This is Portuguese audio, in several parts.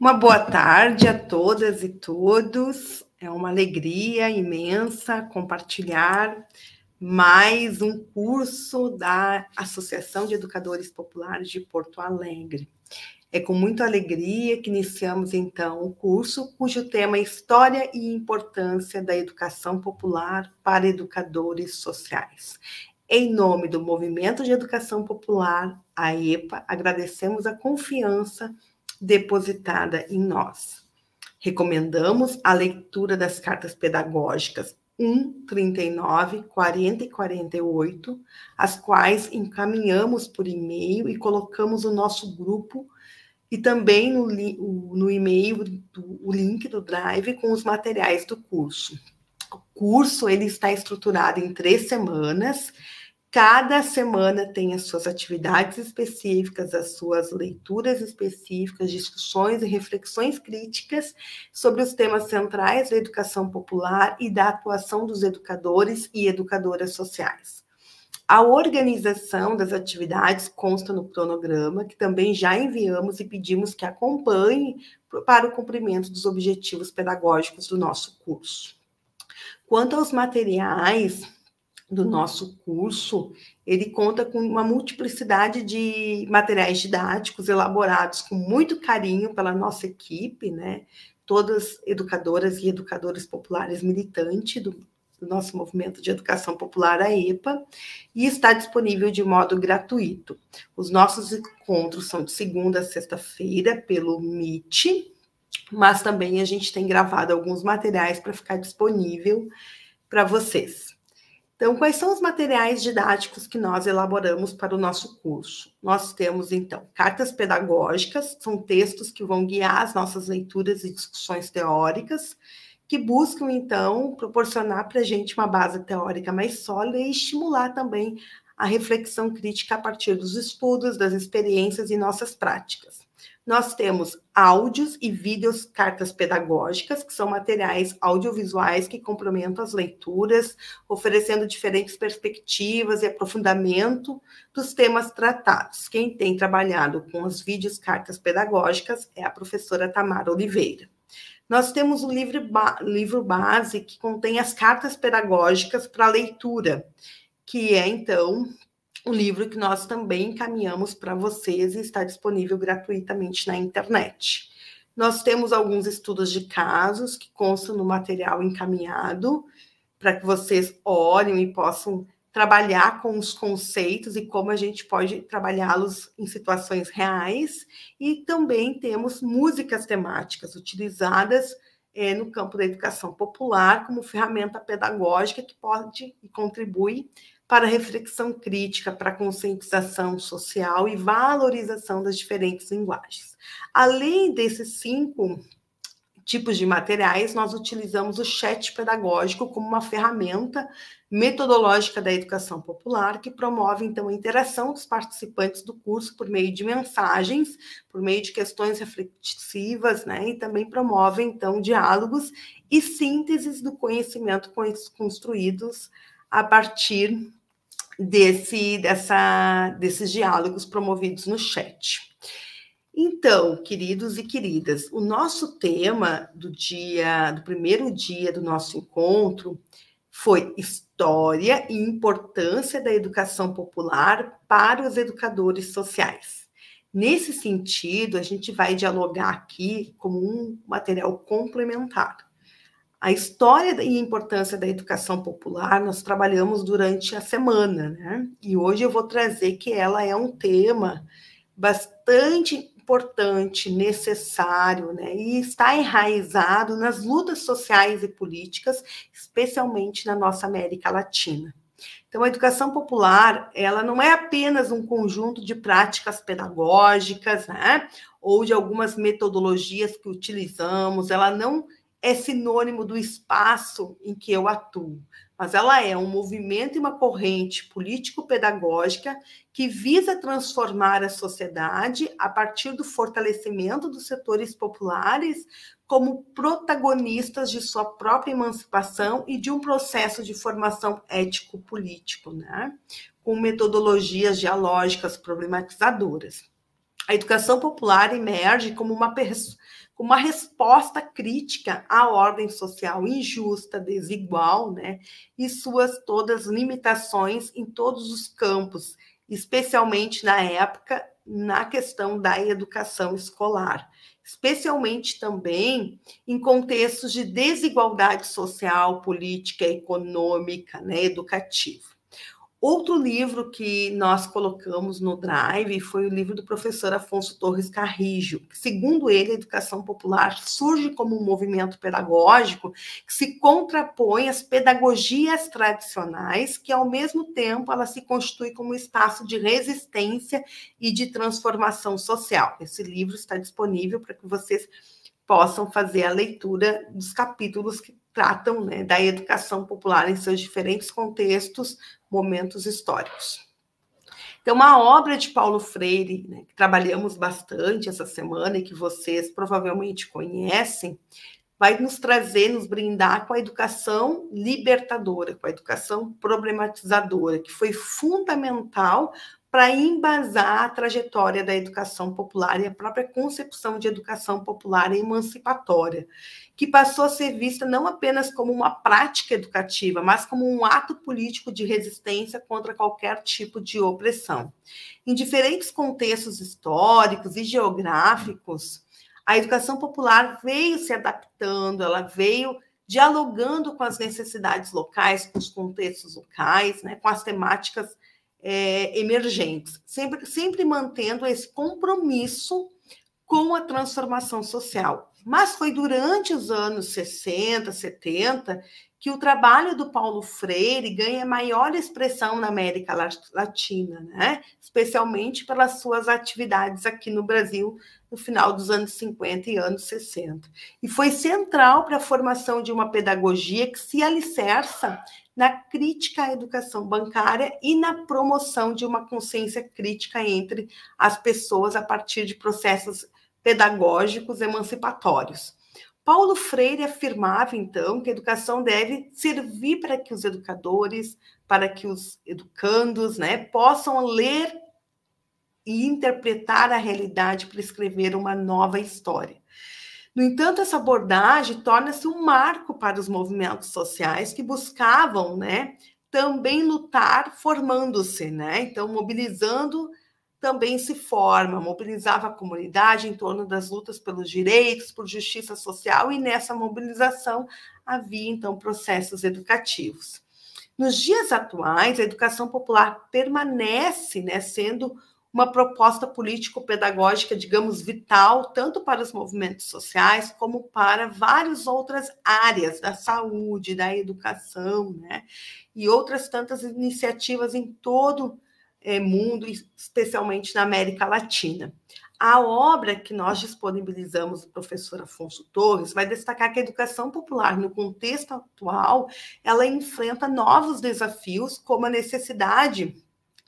Uma boa tarde a todas e todos. É uma alegria imensa compartilhar mais um curso da Associação de Educadores Populares de Porto Alegre. É com muita alegria que iniciamos, então, o curso, cujo tema é História e Importância da Educação Popular para Educadores Sociais. Em nome do Movimento de Educação Popular, a EPA, agradecemos a confiança depositada em nós. Recomendamos a leitura das cartas pedagógicas 1, 39, 40 e 48, as quais encaminhamos por e-mail e colocamos no nosso grupo e também no e-mail o link do Drive com os materiais do curso. O curso ele está estruturado em 3 semanas. Cada semana tem as suas atividades específicas, as suas leituras específicas, discussões e reflexões críticas sobre os temas centrais da educação popular e da atuação dos educadores e educadoras sociais. A organização das atividades consta no cronograma, que também já enviamos e pedimos que acompanhe para o cumprimento dos objetivos pedagógicos do nosso curso. Quanto aos materiais do nosso curso, ele conta com uma multiplicidade de materiais didáticos elaborados com muito carinho pela nossa equipe, né? Todas educadoras e educadores populares militantes do nosso movimento de educação popular, a EPA, e está disponível de modo gratuito. Os nossos encontros são de segunda a sexta-feira pelo Meet, mas também a gente tem gravado alguns materiais para ficar disponível para vocês. Então, quais são os materiais didáticos que nós elaboramos para o nosso curso? Nós temos, então, cartas pedagógicas, são textos que vão guiar as nossas leituras e discussões teóricas, que buscam, então, proporcionar para a gente uma base teórica mais sólida e estimular também a reflexão crítica a partir dos estudos, das experiências e nossas práticas. Nós temos áudios e vídeos, cartas pedagógicas, que são materiais audiovisuais que complementam as leituras, oferecendo diferentes perspectivas e aprofundamento dos temas tratados. Quem tem trabalhado com os vídeos, cartas pedagógicas é a professora Tamara Oliveira. Nós temos o livro base que contém as cartas pedagógicas para leitura, que é, então, um livro que nós também encaminhamos para vocês e está disponível gratuitamente na internet. Nós temos alguns estudos de casos que constam no material encaminhado, para que vocês olhem e possam trabalhar com os conceitos e como a gente pode trabalhá-los em situações reais. E também temos músicas temáticas utilizadas no campo da educação popular como ferramenta pedagógica que pode e contribui para a reflexão crítica, para a conscientização social e valorização das diferentes linguagens. Além desses 5 tipos de materiais, nós utilizamos o chat pedagógico como uma ferramenta metodológica da educação popular que promove, então, a interação dos participantes do curso por meio de mensagens, por meio de questões reflexivas, né? E também promove, então, diálogos e sínteses do conhecimento construídos a partir desses diálogos promovidos no chat. Então, queridos e queridas, o nosso tema do primeiro dia do nosso encontro foi História e Importância da Educação Popular para os Educadores Sociais. Nesse sentido, a gente vai dialogar aqui como um material complementar. A história e a importância da educação popular nós trabalhamos durante a semana, né? E hoje eu vou trazer que ela é um tema bastante importante, necessário, né? E está enraizado nas lutas sociais e políticas, especialmente na nossa América Latina. Então, a educação popular, ela não é apenas um conjunto de práticas pedagógicas, né? Ou de algumas metodologias que utilizamos, ela não é sinônimo do espaço em que eu atuo, mas ela é um movimento e uma corrente político-pedagógica que visa transformar a sociedade a partir do fortalecimento dos setores populares como protagonistas de sua própria emancipação e de um processo de formação ético-político, né? Com metodologias dialógicas problematizadoras. A educação popular emerge como como uma resposta crítica à ordem social injusta, desigual, né, e suas todas limitações em todos os campos, especialmente na época, na questão da educação escolar, especialmente também em contextos de desigualdade social, política, econômica, né, educativa. Outro livro que nós colocamos no Drive foi o livro do professor Afonso Torres Carrijo, que, segundo ele, a educação popular surge como um movimento pedagógico que se contrapõe às pedagogias tradicionais, que, ao mesmo tempo, ela se constitui como um espaço de resistência e de transformação social. Esse livro está disponível para que vocês possam fazer a leitura dos capítulos que tratam, né, da educação popular em seus diferentes contextos, momentos históricos. Então, uma obra de Paulo Freire, né, que trabalhamos bastante essa semana e que vocês provavelmente conhecem, vai nos trazer, nos brindar com a educação libertadora, com a educação problematizadora, que foi fundamental para embasar a trajetória da educação popular e a própria concepção de educação popular emancipatória, que passou a ser vista não apenas como uma prática educativa, mas como um ato político de resistência contra qualquer tipo de opressão. Em diferentes contextos históricos e geográficos, a educação popular veio se adaptando, ela veio dialogando com as necessidades locais, com os contextos locais, né, com as temáticas emergentes, sempre mantendo esse compromisso com a transformação social. Mas foi durante os anos 60, 70, que o trabalho do Paulo Freire ganha maior expressão na América Latina, né? Especialmente pelas suas atividades aqui no Brasil, no final dos anos 50 e anos 60. E foi central para a formação de uma pedagogia que se alicerça na crítica à educação bancária e na promoção de uma consciência crítica entre as pessoas a partir de processos pedagógicos emancipatórios. Paulo Freire afirmava, então, que a educação deve servir para que os educadores, para que os educandos, né, possam ler e interpretar a realidade para escrever uma nova história. No entanto, essa abordagem torna-se um marco para os movimentos sociais que buscavam, né, também lutar formando-se, né? Então, mobilizando também se forma, mobilizava a comunidade em torno das lutas pelos direitos, por justiça social, e nessa mobilização havia, então, processos educativos. Nos dias atuais, a educação popular permanece, né, sendo uma proposta político-pedagógica, digamos, vital, tanto para os movimentos sociais, como para várias outras áreas da saúde, da educação, né? E outras tantas iniciativas em todo o mundo, especialmente na América Latina. A obra que nós disponibilizamos do professor Afonso Torres vai destacar que a educação popular, no contexto atual, ela enfrenta novos desafios, como a necessidade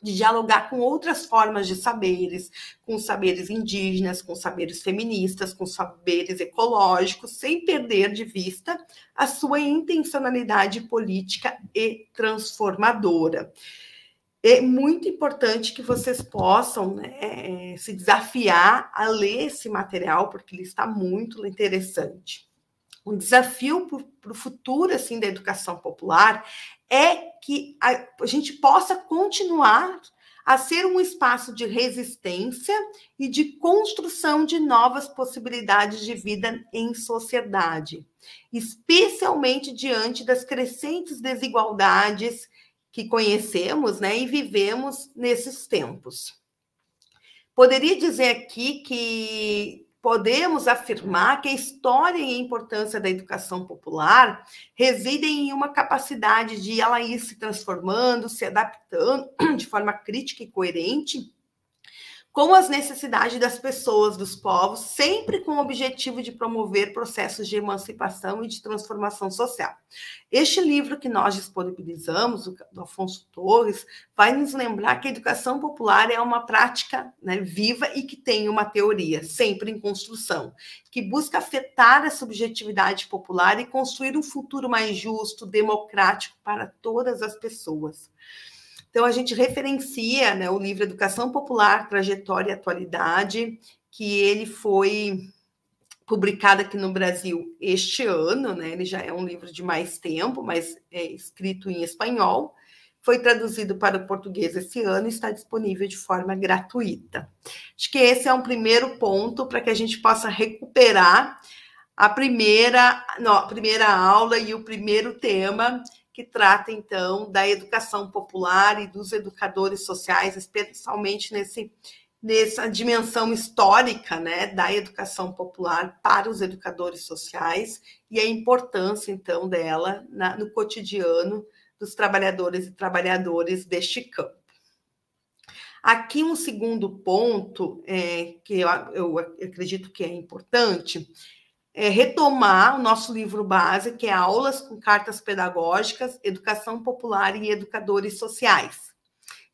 de dialogar com outras formas de saberes, com saberes indígenas, com saberes feministas, com saberes ecológicos, sem perder de vista a sua intencionalidade política e transformadora. É muito importante que vocês possam, né, se desafiar a ler esse material, porque ele está muito interessante. Um desafio para o futuro, assim, da educação popular é que a gente possa continuar a ser um espaço de resistência e de construção de novas possibilidades de vida em sociedade, especialmente diante das crescentes desigualdades que conhecemos, né, e vivemos nesses tempos. Poderia dizer aqui que podemos afirmar que a história e a importância da educação popular residem em uma capacidade de ela ir se transformando, se adaptando de forma crítica e coerente com as necessidades das pessoas, dos povos, sempre com o objetivo de promover processos de emancipação e de transformação social. Este livro que nós disponibilizamos, do Afonso Torres, vai nos lembrar que a educação popular é uma prática, né, viva e que tem uma teoria, sempre em construção, que busca afetar a subjetividade popular e construir um futuro mais justo, democrático para todas as pessoas. Então, a gente referencia, né, o livro Educação Popular, Trajetória e Atualidade, que ele foi publicado aqui no Brasil este ano, né? Ele já é um livro de mais tempo, mas é escrito em espanhol. Foi traduzido para o português esse ano e está disponível de forma gratuita. Acho que esse é um primeiro ponto para que a gente possa recuperar a primeira aula e o primeiro tema, que trata, então, da educação popular e dos educadores sociais, especialmente nessa dimensão histórica, né, da educação popular para os educadores sociais e a importância, então, dela no cotidiano dos trabalhadores e trabalhadoras deste campo. Aqui um segundo ponto, que eu acredito que é importante, é retomar o nosso livro base, que é Aulas com Cartas Pedagógicas, Educação Popular e Educadores Sociais.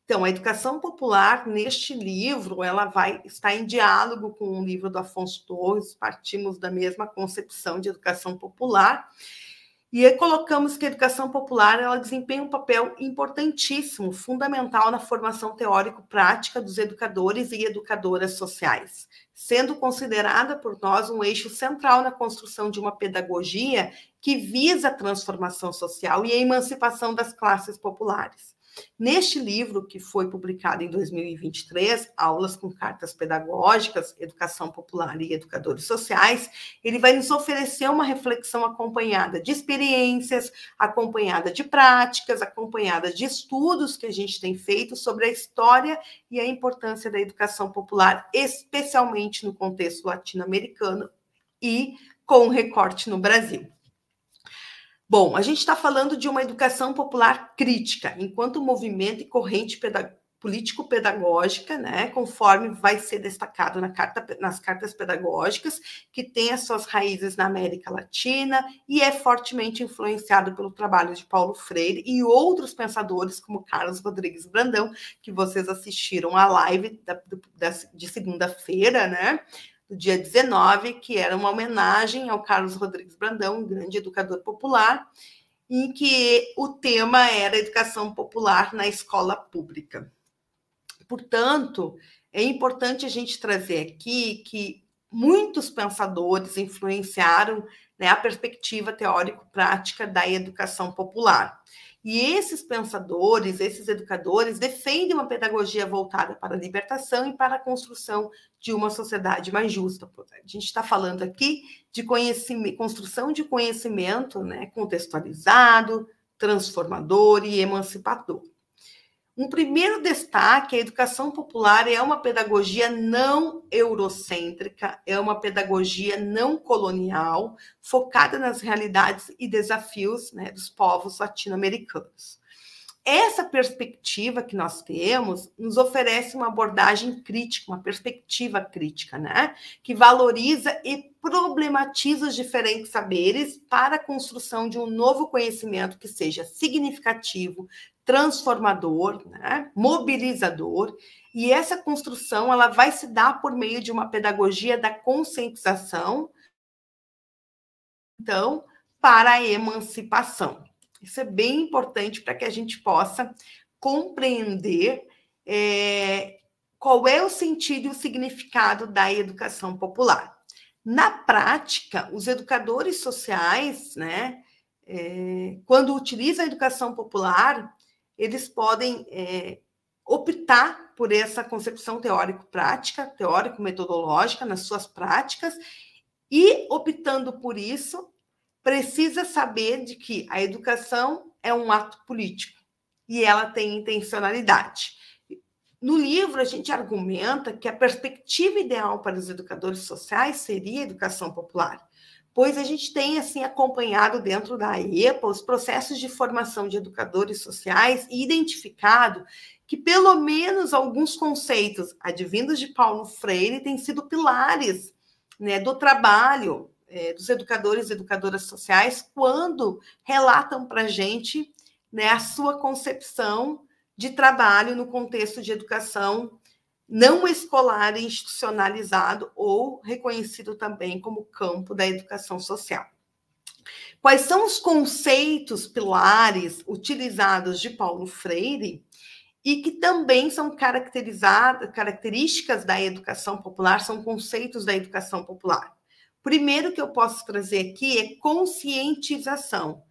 Então, a educação popular, neste livro, ela vai estar em diálogo com o livro do Afonso Torres, partimos da mesma concepção de educação popular, e aí colocamos que a educação popular ela desempenha um papel importantíssimo, fundamental na formação teórico-prática dos educadores e educadoras sociais, sendo considerada por nós um eixo central na construção de uma pedagogia que visa a transformação social e a emancipação das classes populares. Neste livro, que foi publicado em 2023, Aulas com Cartas Pedagógicas, Educação Popular e Educadores Sociais, ele vai nos oferecer uma reflexão acompanhada de experiências, acompanhada de práticas, acompanhada de estudos que a gente tem feito sobre a história e a importância da educação popular, especialmente no contexto latino-americano e com recorte no Brasil. Bom, a gente está falando de uma educação popular crítica, enquanto movimento e corrente político-pedagógica, né, conforme vai ser destacado nas cartas pedagógicas, que tem as suas raízes na América Latina e é fortemente influenciado pelo trabalho de Paulo Freire e outros pensadores, como Carlos Rodrigues Brandão, que vocês assistiram à live de segunda-feira, né, do dia 19, que era uma homenagem ao Carlos Rodrigues Brandão, um grande educador popular, em que o tema era educação popular na escola pública. Portanto, é importante a gente trazer aqui que muitos pensadores influenciaram, né, a perspectiva teórico-prática da educação popular. E esses pensadores, esses educadores, defendem uma pedagogia voltada para a libertação e para a construção de uma sociedade mais justa. A gente está falando aqui de construção de conhecimento, né, contextualizado, transformador e emancipador. Um primeiro destaque, a educação popular é uma pedagogia não eurocêntrica, é uma pedagogia não colonial, focada nas realidades e desafios, né, dos povos latino-americanos. Essa perspectiva que nós temos nos oferece uma abordagem crítica, uma perspectiva crítica, né, que valoriza e problematiza os diferentes saberes para a construção de um novo conhecimento que seja significativo, transformador, né, mobilizador, e essa construção ela vai se dar por meio de uma pedagogia da conscientização, então, para a emancipação. Isso é bem importante para que a gente possa compreender qual é o sentido e o significado da educação popular. Na prática, os educadores sociais, né, quando utilizam a educação popular, eles podem optar por essa concepção teórico-prática, teórico-metodológica nas suas práticas, e, optando por isso, precisa saber de que a educação é um ato político e ela tem intencionalidade. No livro, a gente argumenta que a perspectiva ideal para os educadores sociais seria a educação popular, pois a gente tem, assim, acompanhado dentro da EPA os processos de formação de educadores sociais e identificado que, pelo menos, alguns conceitos advindos de Paulo Freire têm sido pilares, né, do trabalho dos educadores e educadoras sociais quando relatam para a gente, né, a sua concepção de trabalho no contexto de educação não escolar e institucionalizado ou reconhecido também como campo da educação social. Quais são os conceitos pilares utilizados de Paulo Freire e que também são características da educação popular, são conceitos da educação popular? Primeiro que eu posso trazer aqui é conscientização.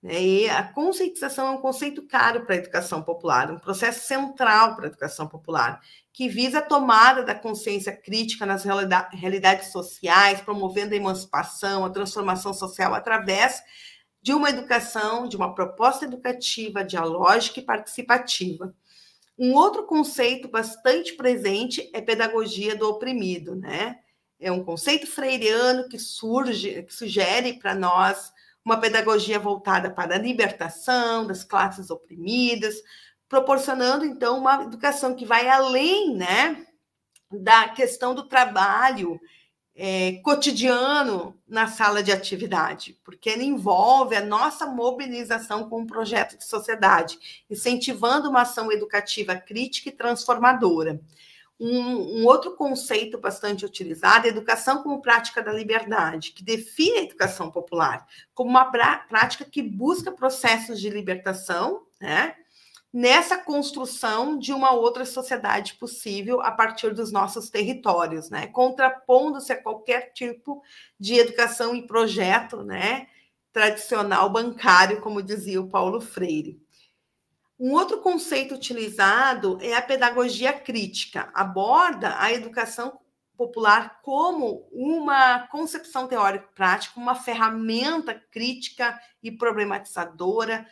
E a conscientização é um conceito caro para a educação popular, um processo central para a educação popular, que visa a tomada da consciência crítica nas realidades sociais, promovendo a emancipação, a transformação social através de uma educação, de uma proposta educativa, dialógica e participativa. Um outro conceito bastante presente é pedagogia do oprimido, né? É um conceito freiriano que sugere para nós uma pedagogia voltada para a libertação das classes oprimidas, proporcionando, então, uma educação que vai além, né, da questão do trabalho cotidiano na sala de atividade, porque ele envolve a nossa mobilização com um projeto de sociedade, incentivando uma ação educativa crítica e transformadora. Um outro conceito bastante utilizado é a educação como prática da liberdade, que define a educação popular como uma prática que busca processos de libertação, né, nessa construção de uma outra sociedade possível a partir dos nossos territórios, né, contrapondo-se a qualquer tipo de educação e projeto, né, tradicional bancário, como dizia o Paulo Freire. Um outro conceito utilizado é a pedagogia crítica. Aborda a educação popular como uma concepção teórico-prática, uma ferramenta crítica e problematizadora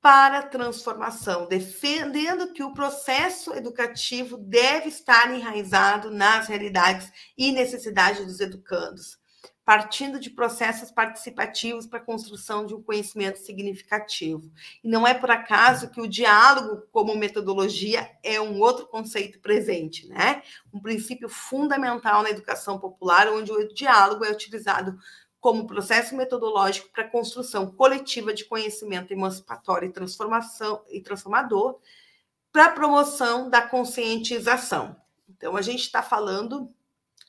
para a transformação, defendendo que o processo educativo deve estar enraizado nas realidades e necessidades dos educandos, partindo de processos participativos para a construção de um conhecimento significativo. E não é por acaso que o diálogo como metodologia é um outro conceito presente, né? Um princípio fundamental na educação popular, onde o diálogo é utilizado como processo metodológico para a construção coletiva de conhecimento emancipatório e transformador, para a promoção da conscientização. Então, a gente está falando,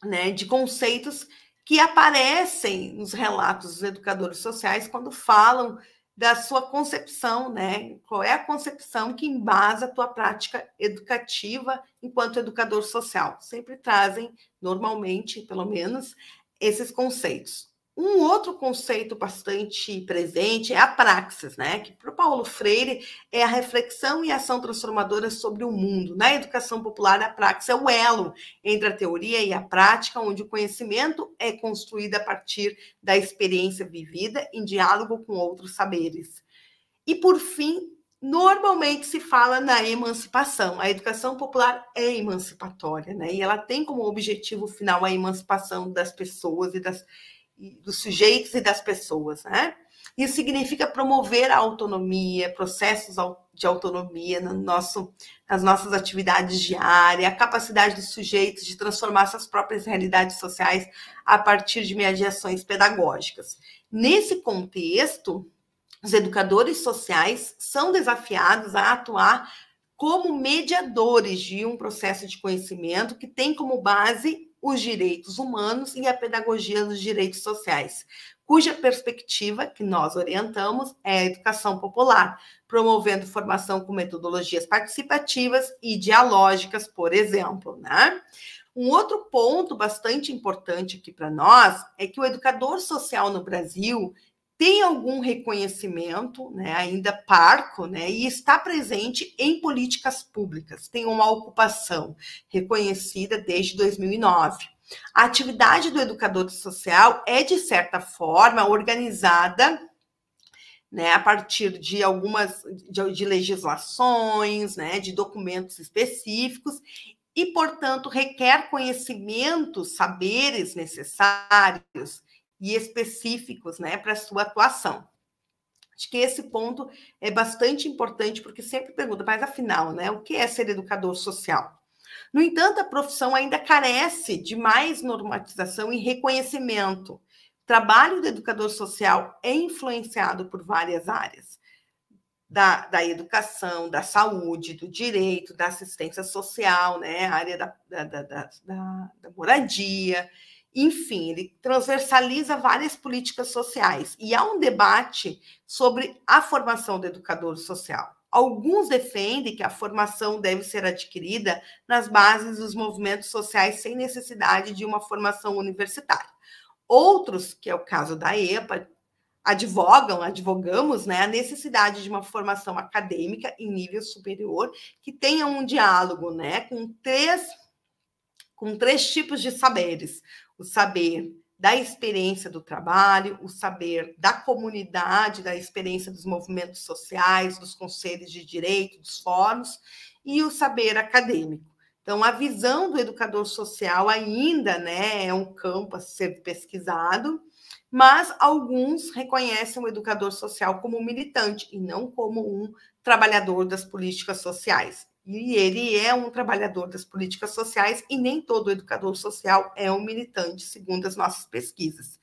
né, de conceitos que aparecem nos relatos dos educadores sociais quando falam da sua concepção, né? Qual é a concepção que embasa a tua prática educativa enquanto educador social? Sempre trazem, normalmente, pelo menos, esses conceitos. Um outro conceito bastante presente é a praxis, né? Que para o Paulo Freire é a reflexão e ação transformadora sobre o mundo. Na educação popular, a praxis é o elo entre a teoria e a prática, onde o conhecimento é construído a partir da experiência vivida em diálogo com outros saberes. E, por fim, normalmente se fala na emancipação. A educação popular é emancipatória, né? E ela tem como objetivo final a emancipação das pessoas dos sujeitos e das pessoas, né? Isso significa promover a autonomia, processos de autonomia nas nossas atividades diárias, a capacidade dos sujeitos de transformar suas próprias realidades sociais a partir de mediações pedagógicas. Nesse contexto, os educadores sociais são desafiados a atuar como mediadores de um processo de conhecimento que tem como base os direitos humanos e a pedagogia dos direitos sociais, cuja perspectiva que nós orientamos é a educação popular, promovendo formação com metodologias participativas e dialógicas, por exemplo, né? Um outro ponto bastante importante aqui para nós é que o educador social no Brasil tem algum reconhecimento, né, ainda parco, né, e está presente em políticas públicas, tem uma ocupação reconhecida desde 2009. A atividade do educador social é, de certa forma, organizada, né, a partir de algumas de legislações, né, de documentos específicos, e, portanto, requer conhecimentos, saberes necessários e específicos, né, para a sua atuação. Acho que esse ponto é bastante importante, porque sempre pergunta, mas afinal, né, o que é ser educador social? No entanto, a profissão ainda carece de mais normatização e reconhecimento. O trabalho do educador social é influenciado por várias áreas, da educação, da saúde, do direito, da assistência social, né, a área da moradia. Enfim, ele transversaliza várias políticas sociais e há um debate sobre a formação do educador social. Alguns defendem que a formação deve ser adquirida nas bases dos movimentos sociais sem necessidade de uma formação universitária. Outros, que é o caso da EPA, advogamos, né, a necessidade de uma formação acadêmica em nível superior que tenha um diálogo, né, com três tipos de saberes: o saber da experiência do trabalho, o saber da comunidade, da experiência dos movimentos sociais, dos conselhos de direito, dos fóruns, e o saber acadêmico. Então, a visão do educador social ainda, né, é um campo a ser pesquisado, mas alguns reconhecem o educador social como um militante e não como um trabalhador das políticas sociais. E ele é um trabalhador das políticas sociais e nem todo educador social é um militante, segundo as nossas pesquisas.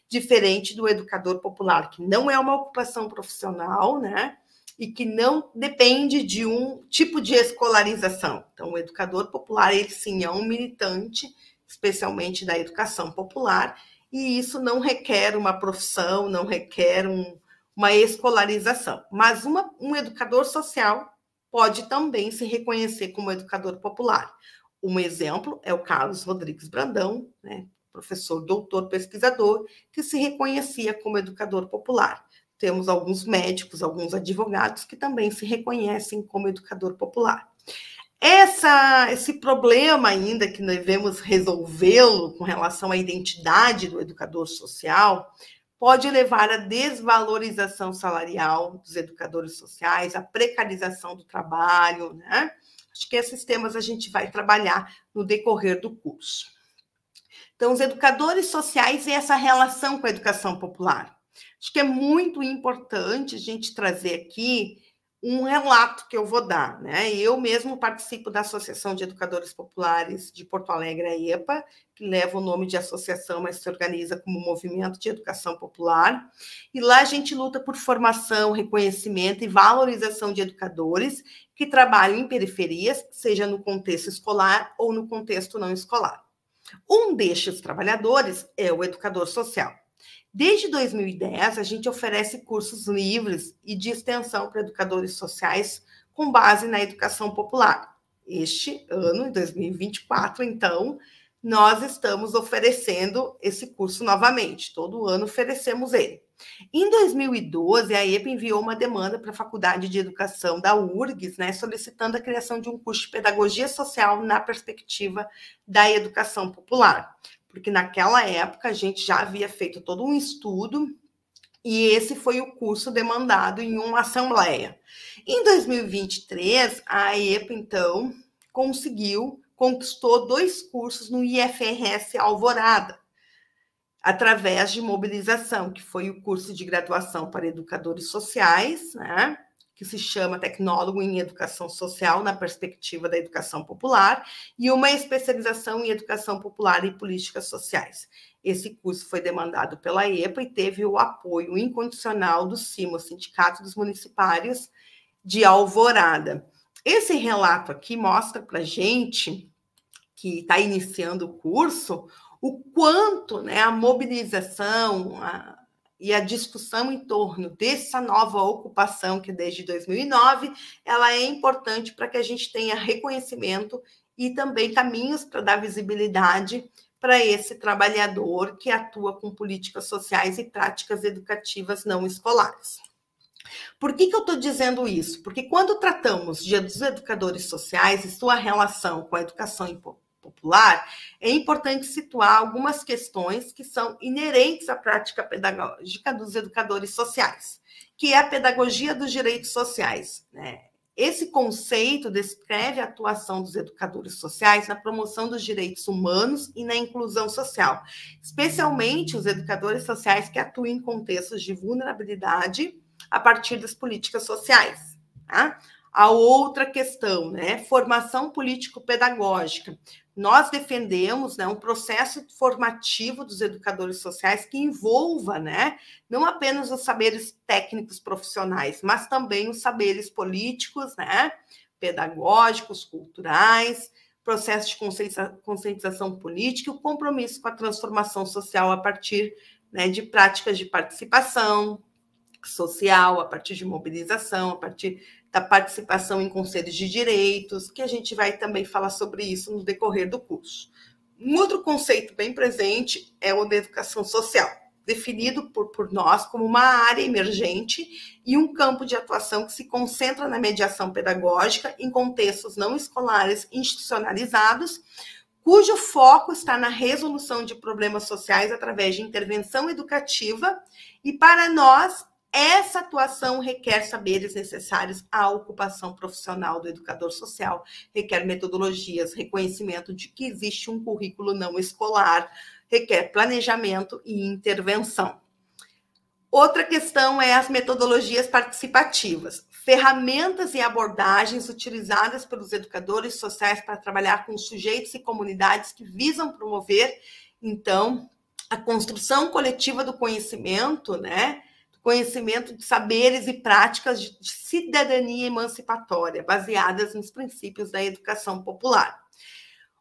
Diferente do educador popular, que não é uma ocupação profissional, né? E que não depende de um tipo de escolarização. Então, o educador popular, ele sim é um militante, especialmente da educação popular, e isso não requer uma profissão, não requer uma escolarização. Mas um educador social pode também se reconhecer como educador popular. Um exemplo é o Carlos Rodrigues Brandão, né, professor, doutor, pesquisador, que se reconhecia como educador popular. Temos alguns médicos, alguns advogados que também se reconhecem como educador popular. Esse problema ainda que devemos resolvê-lo com relação à identidade do educador social pode levar à desvalorização salarial dos educadores sociais, à precarização do trabalho, né? Acho que esses temas a gente vai trabalhar no decorrer do curso. Então, os educadores sociais e essa relação com a educação popular. Acho que é muito importante a gente trazer aqui um relato que eu vou dar, né? Eu mesmo participo da Associação de Educadores Populares de Porto Alegre, a EPA, que leva o nome de associação, mas se organiza como Movimento de Educação Popular. E lá a gente luta por formação, reconhecimento e valorização de educadores que trabalham em periferias, seja no contexto escolar ou no contexto não escolar. Um destes trabalhadores é o educador social. Desde 2010, a gente oferece cursos livres e de extensão para educadores sociais com base na educação popular. Este ano, em 2024, então, nós estamos oferecendo esse curso novamente. Todo ano oferecemos ele. Em 2012, a EPA enviou uma demanda para a Faculdade de Educação da URGS, né, solicitando a criação de um curso de Pedagogia Social na perspectiva da educação popular. Porque naquela época a gente já havia feito todo um estudo e esse foi o curso demandado em uma assembleia. Em 2023, a EPA, então, conquistou 2 cursos no IFRS Alvorada, através de mobilização, que foi o curso de graduação para educadores sociais, né, que se chama Tecnólogo em Educação Social na perspectiva da educação popular, e uma especialização em Educação Popular e Políticas Sociais. Esse curso foi demandado pela EPA e teve o apoio incondicional do SIMO, Sindicato dos Municipários de Alvorada. Esse relato aqui mostra para a gente, que está iniciando o curso, o quanto, né, a mobilização e a discussão em torno dessa nova ocupação, que desde 2009, ela é importante para que a gente tenha reconhecimento e também caminhos para dar visibilidade para esse trabalhador que atua com políticas sociais e práticas educativas não escolares. Por que eu estou dizendo isso? Porque quando tratamos dos educadores sociais e sua relação com a educação popular, é importante situar algumas questões que são inerentes à prática pedagógica dos educadores sociais, que é a pedagogia dos direitos sociais, né? Esse conceito descreve a atuação dos educadores sociais na promoção dos direitos humanos e na inclusão social, especialmente os educadores sociais que atuam em contextos de vulnerabilidade a partir das políticas sociais, tá? A outra questão, né, formação político-pedagógica. Nós defendemos, né, um processo formativo dos educadores sociais que envolva, né, não apenas os saberes técnicos profissionais, mas também os saberes políticos, né, pedagógicos, culturais, processo de conscientização política e o compromisso com a transformação social a partir, né, de práticas de participação social, a partir de mobilização, a partir da participação em conselhos de direitos, que a gente vai também falar sobre isso no decorrer do curso. Um outro conceito bem presente é o da educação social, definido por nós como uma área emergente e um campo de atuação que se concentra na mediação pedagógica em contextos não escolares institucionalizados, cujo foco está na resolução de problemas sociais através de intervenção educativa, e para nós, essa atuação requer saberes necessários à ocupação profissional do educador social, requer metodologias, reconhecimento de que existe um currículo não escolar, requer planejamento e intervenção. Outra questão é as metodologias participativas, ferramentas e abordagens utilizadas pelos educadores sociais para trabalhar com sujeitos e comunidades que visam promover, então, a construção coletiva do conhecimento, né? Conhecimento de saberes e práticas de cidadania emancipatória, baseadas nos princípios da educação popular.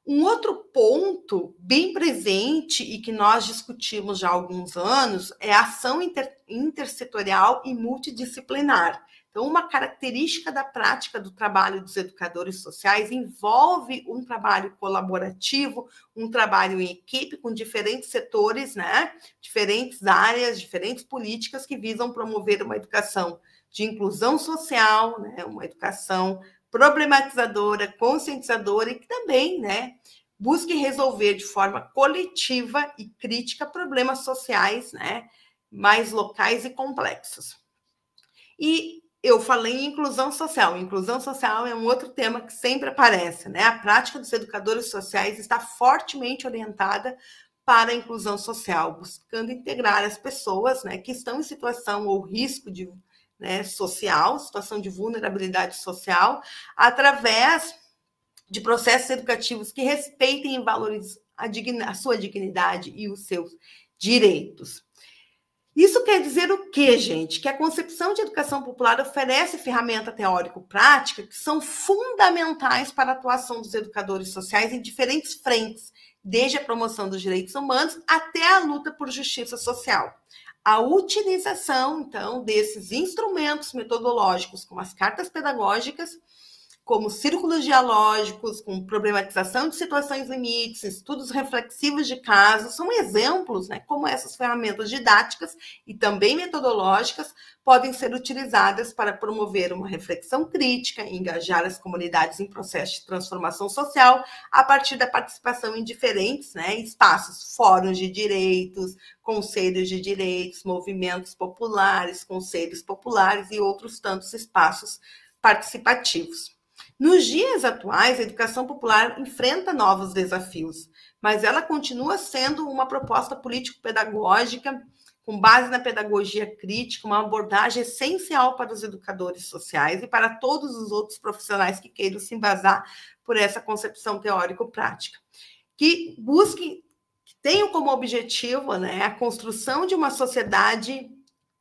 Um outro ponto bem presente e que nós discutimos já há alguns anos é a ação intersetorial e multidisciplinar. Então, uma característica da prática do trabalho dos educadores sociais envolve um trabalho colaborativo, um trabalho em equipe com diferentes setores, né? Diferentes áreas, diferentes políticas que visam promover uma educação de inclusão social, né? Uma educação problematizadora, conscientizadora e que também, né, busque resolver de forma coletiva e crítica problemas sociais, né, mais locais e complexos. E eu falei em inclusão social. Inclusão social é um outro tema que sempre aparece, né? A prática dos educadores sociais está fortemente orientada para a inclusão social, buscando integrar as pessoas, né, que estão em situação ou risco de, né, social, situação de vulnerabilidade social, através de processos educativos que respeitem e valorizem a sua dignidade e os seus direitos. Isso quer dizer o quê, gente? Que a concepção de educação popular oferece ferramenta teórico-prática que são fundamentais para a atuação dos educadores sociais em diferentes frentes, desde a promoção dos direitos humanos até a luta por justiça social. A utilização, então, desses instrumentos metodológicos, como as cartas pedagógicas, como círculos dialógicos, com problematização de situações limites, estudos reflexivos de casos, são exemplos, né, como essas ferramentas didáticas e também metodológicas podem ser utilizadas para promover uma reflexão crítica e engajar as comunidades em processo de transformação social a partir da participação em diferentes, né, espaços, fóruns de direitos, conselhos de direitos, movimentos populares, conselhos populares e outros tantos espaços participativos. Nos dias atuais, a educação popular enfrenta novos desafios, mas ela continua sendo uma proposta político-pedagógica com base na pedagogia crítica, uma abordagem essencial para os educadores sociais e para todos os outros profissionais que queiram se embasar por essa concepção teórico-prática, que busquem, que tenham como objetivo, né, a construção de uma sociedade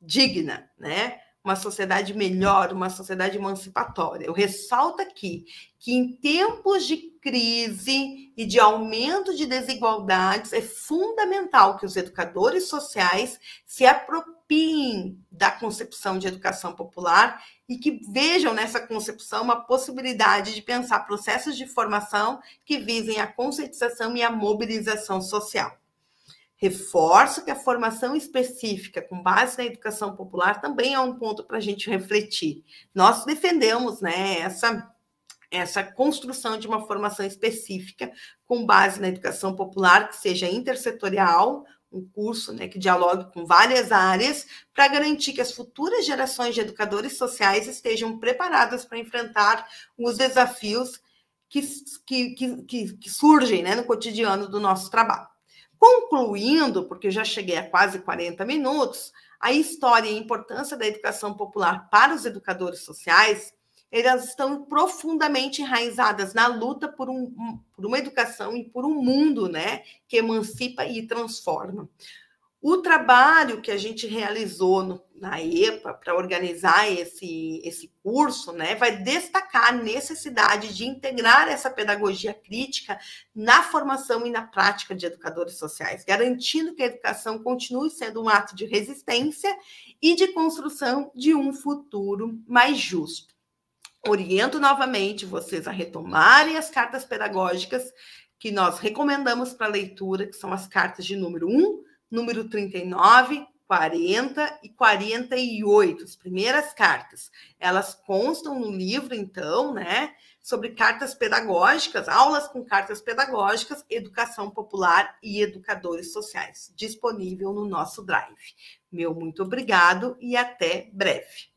digna, né? Uma sociedade melhor, uma sociedade emancipatória. Eu ressalto aqui que em tempos de crise e de aumento de desigualdades, é fundamental que os educadores sociais se apropriem da concepção de educação popular e que vejam nessa concepção uma possibilidade de pensar processos de formação que visem a conscientização e a mobilização social. Reforço que a formação específica com base na educação popular também é um ponto para a gente refletir. Nós defendemos, né, essa construção de uma formação específica com base na educação popular, que seja intersetorial, um curso, né, que dialogue com várias áreas, para garantir que as futuras gerações de educadores sociais estejam preparadas para enfrentar os desafios que surgem, né, no cotidiano do nosso trabalho. Concluindo, porque eu já cheguei a quase 40 minutos, a história e a importância da educação popular para os educadores sociais, elas estão profundamente enraizadas na luta por uma educação e por um mundo, né, que emancipa e transforma. O trabalho que a gente realizou na EPA para organizar esse curso, né, vai destacar a necessidade de integrar essa pedagogia crítica na formação e na prática de educadores sociais, garantindo que a educação continue sendo um ato de resistência e de construção de um futuro mais justo. Oriento novamente vocês a retomarem as cartas pedagógicas que nós recomendamos para leitura, que são as cartas de número 1, número 39, 40 e 48, as primeiras cartas. Elas constam no livro, então, né, sobre cartas pedagógicas, aulas com cartas pedagógicas, educação popular e educadores sociais, disponível no nosso Drive. Meu muito obrigado e até breve.